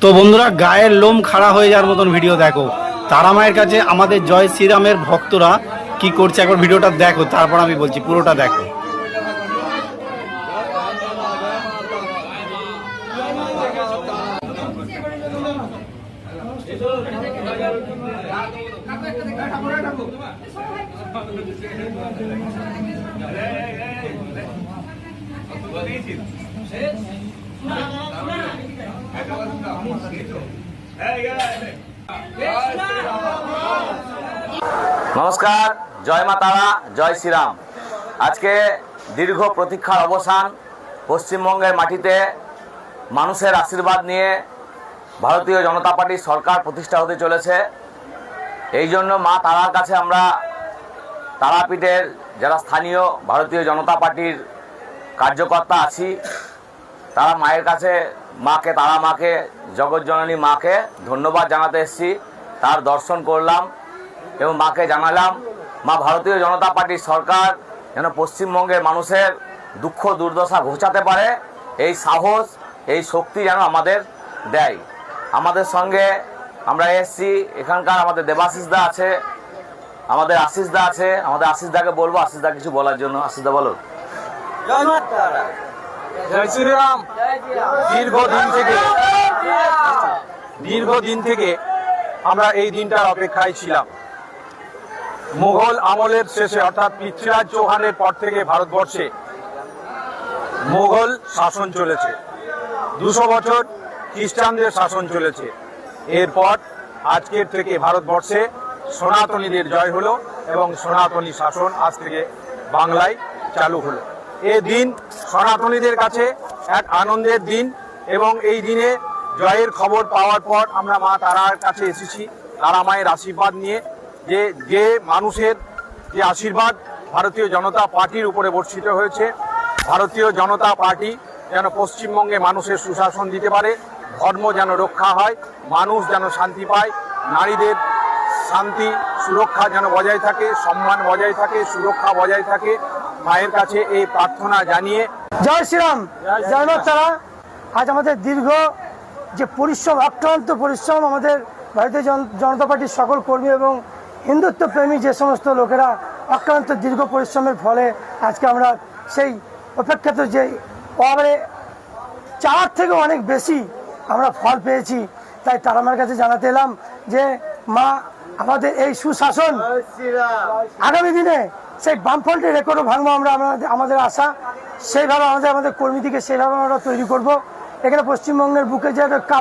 তো বন্ধুরা, গায়ের লোম খাড়া হয়ে যাওয়ার মতন ভিডিও দেখো। তারা মায়ের কাছে আমাদের জয় শ্রীরামের ভক্তরা কি করছে একবার ভিডিওটা দেখো, তারপর আমি বলছি, পুরোটা দেখো। নমস্কার, জয় মা তারা, জয় শ্রীরাম। আজকে দীর্ঘ প্রতীক্ষার অবসান। পশ্চিমবঙ্গের মাটিতে মানুষের আশীর্বাদ নিয়ে ভারতীয় জনতা পার্টির সরকার প্রতিষ্ঠা হতে চলেছে। এই জন্য মা তারার কাছে আমরা তারাপীঠের যারা স্থানীয় ভারতীয় জনতা পার্টির কার্যকর্তা আছি, তারা মায়ের কাছে তারা মাকে, জগৎজননী মাকে ধন্যবাদ জানাতে এসেছি। তার দর্শন করলাম এবং মাকে জানালাম, মা ভারতীয় জনতা পার্টির সরকার যেন পশ্চিমবঙ্গের মানুষের দুঃখ দুর্দশা ঘোচাতে পারে, এই সাহস, এই শক্তি যেন আমাদের দেয়। আমাদের সঙ্গে আমরা এসেছি, এখানকার আমাদের দেবাশিসদা আছে, আমাদের আশিসদা আছে। আমাদের আশিসদাকে বলবো আশিসদা কিছু বলার জন্য। আশিসদা বলো। জয় শ্রীরাম। দীর্ঘদিন থেকে আমরা এই দিনটার অপেক্ষায় ছিলাম। মুঘল আমলের শেষে অর্থাৎ পৃথ্বীরাজ চৌহানের পর থেকে ভারতবর্ষে মুঘল শাসন চলেছে। 200 বছর খ্রিস্টানদের শাসন চলেছে। এরপর আজকের থেকে ভারতবর্ষে সনাতনীদের জয় হলো এবং সনাতনী শাসন আজ থেকে বাংলায় চালু হলো। এই দিন সনাতনীদের কাছে এক আনন্দের দিন এবং এই দিনে জয়ের খবর পাওয়ার পর আমরা মা তারার কাছে এসেছি তারা মায়ের আশীর্বাদ নিয়ে, যে মানুষের যে আশীর্বাদ ভারতীয় জনতা পার্টির উপরে বর্ষিত হয়েছে। ভারতীয় জনতা পার্টি যেন পশ্চিমবঙ্গে মানুষের সুশাসন দিতে পারে, ধর্ম যেন রক্ষা হয়, মানুষ যেন শান্তি পায়, নারীদের শান্তি সুরক্ষা যেন বজায় থাকে, সম্মান বজায় থাকে, সুরক্ষা বজায় থাকে। মায়ের কাছে এই প্রার্থনা জানিয়ে জয় শ্রীরাম, জয় মা তারা। আজ আমাদের দীর্ঘ যে পরিশ্রম, অক্লান্ত পরিশ্রম, আমাদের ভারতীয় জনতা পার্টির সকল কর্মী এবং হিন্দুত্ব প্রেমী যে সমস্ত লোকেরা অক্লান্ত দীর্ঘ পরিশ্রমের ফলে আজকে আমরা সেই অপেক্ষিত যে চার থেকে অনেক বেশি আমরা ফল পেয়েছি। তাই তারামার কাছে জানাতে এলাম যে মা আমাদের এই সুশাসন আগামী দিনে সেই বামফ্রন্টের রেকর্ডও ভাঙবো আমরা, আমাদের আশা সেইভাবে আমাদের কর্মীদিকে সেইভাবে আমরা তৈরি করব। এখানে পশ্চিমবঙ্গের বুকে যে